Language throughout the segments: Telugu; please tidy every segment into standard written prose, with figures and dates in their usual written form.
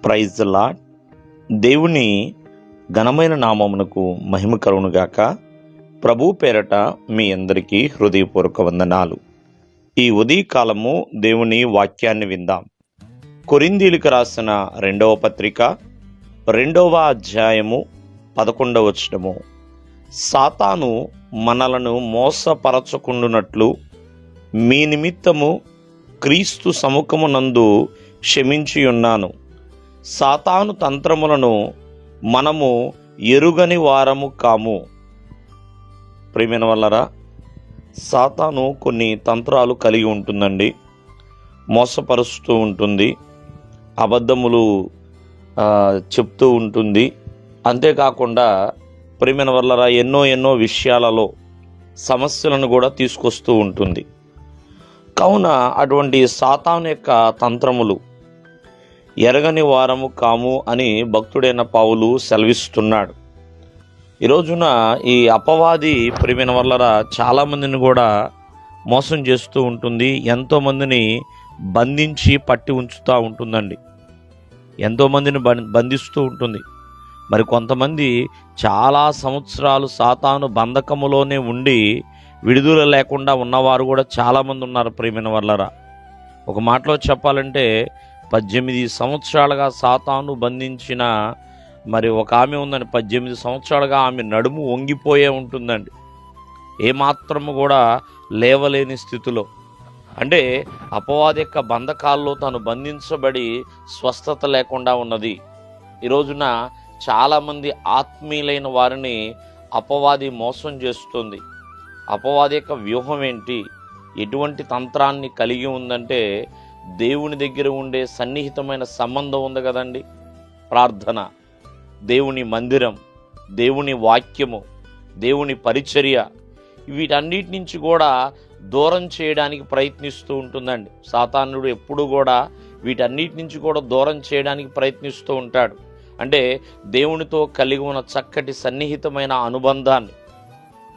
Praise the lord. దేవుని ఘనమైన నామమునకు మహిమ కలుగునుగాక. ప్రభు పేరట మీ అందరికీ హృదయపూర్వక వందనాలు. ఈ ఉదయకాలము దేవుని వాక్యాన్ని విందాం. కొరింథీయులకు రాసిన 2వ పత్రిక 2వ అధ్యాయము 11వ వచనము. సాతాను మనలను మోసపరచకుండునట్లు మీ నిమిత్తము క్రీస్తు సముఖమునందు క్షమించి ఉన్నాను. సాతాను తంత్రములను మనము ఎరుగని వారము కాము. ప్రియమైన వాళ్ళరా, సాతాను కొన్ని తంత్రాలు కలిగి ఉంటుందండి. మోసపరుస్తూ ఉంటుంది, అబద్ధములు చెప్తూ ఉంటుంది. అంతేకాకుండా ప్రియమైన వాళ్ళరా, ఎన్నో విషయాలలో సమస్యలను కూడా తీసుకొస్తూ ఉంటుంది. కావున అటువంటి సాతాను యొక్క తంత్రములు ఎరగని వారము కాము అని భక్తుడైన పౌలు సెలవిస్తున్నాడు. ఈ రోజున ఈ అపవాది ప్రియమైన వల్లరా చాలామందిని కూడా మోసం చేస్తూ ఉంటుంది. ఎంతోమందిని బంధించి పట్టి ఉంచుతూ ఉంటుందండి. ఎంతోమందిని బంధిస్తూ ఉంటుంది. మరి కొంతమంది చాలా సంవత్సరాలు సాతాను బంధకములోనే ఉండి విడుదల లేకుండా ఉన్నవారు కూడా చాలామంది ఉన్నారు. ప్రియమైన వల్లరా, ఒక మాటలో చెప్పాలంటే 18 సంవత్సరాలుగా సాతాను బంధించిన మరి ఒక ఆమె ఉందండి. 18 సంవత్సరాలుగా ఆమె నడుము వంగిపోయే ఉంటుందండి, ఏమాత్రము కూడా లేవలేని స్థితిలో. అంటే అపవాది యొక్క బంధకాల్లో తాను బంధించబడి స్వస్థత లేకుండా ఉన్నది. ఈ రోజున చాలామంది ఆత్మీయులైన వారిని అపవాది మోసం చేస్తుంది. అపవాది యొక్క వ్యూహం ఏంటి, ఎటువంటి తంత్రాన్ని కలిగి ఉందంటే, దేవుని దగ్గర ఉండే సన్నిహితమైన సంబంధం ఉంది కదండి. ప్రార్థన, దేవుని మందిరం, దేవుని వాక్యము, దేవుని పరిచర్య, వీటన్నిటి నుంచి కూడా దూరం చేయడానికి ప్రయత్నిస్తూ ఉంటుందండి. సాతానుడు ఎప్పుడు కూడా వీటన్నిటి నుంచి కూడా దూరం చేయడానికి ప్రయత్నిస్తూ ఉంటాడు. అంటే దేవునితో కలిగి ఉన్న చక్కటి సన్నిహితమైన అనుబంధాన్ని.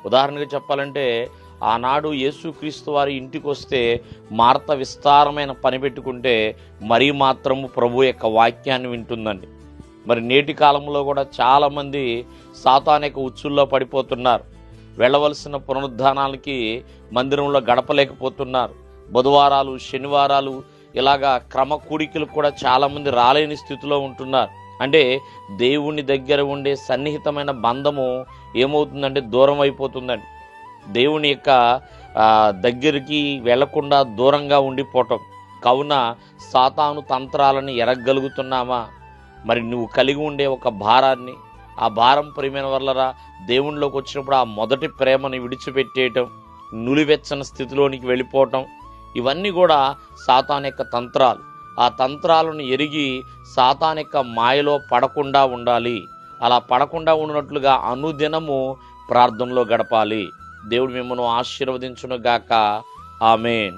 ఉదాహరణగా చెప్పాలంటే, ఆనాడు యేసుక్రీస్తు వారి ఇంటికి వస్తే మార్త విస్తారమైన పని పెట్టుకుంటే మరీ మాత్రము ప్రభు యొక్క వాక్యాన్ని వింటుందండి. మరి నేటి కాలంలో కూడా చాలామంది సాతాను యొక్క ఉచ్చుల్లో పడిపోతున్నారు. వెళ్ళవలసిన పునరుద్ధానాలకి మందిరంలో గడపలేకపోతున్నారు. బుధవారాలు, శనివారాలు ఇలాగా క్రమ కూడికలు కూడా చాలామంది రాలేని స్థితిలో ఉంటున్నారు. అంటే దేవుని దగ్గర ఉండే సన్నిహితమైన బంధము ఏమవుతుందంటే దూరం అయిపోతుందండి. దేవుని యొక్క దగ్గరికి వెళ్లకుండా దూరంగా ఉండిపోవటం. కావున సాతాను తంత్రాలను ఎరగగలుగుతున్నామా? మరి నువ్వు కలిగి ఉండే ఒక భారాన్ని, ఆ భారం ప్రియమైన వల్లరా దేవునిలోకి వచ్చినప్పుడు ఆ మొదటి ప్రేమను విడిచిపెట్టేయటం, నులివెచ్చని స్థితిలోనికి వెళ్ళిపోవటం, ఇవన్నీ కూడా సాతాను యొక్క తంత్రాలు. ఆ తంత్రాలను ఎరిగి సాతాను యొక్క మాయలో పడకుండా ఉండాలి. అలా పడకుండా ఉన్నట్లుగా అనుదినము ప్రార్థనలో గడపాలి. దేవుడు మిమ్మల్ని ఆశీర్వదించును గాక. ఆమేన్.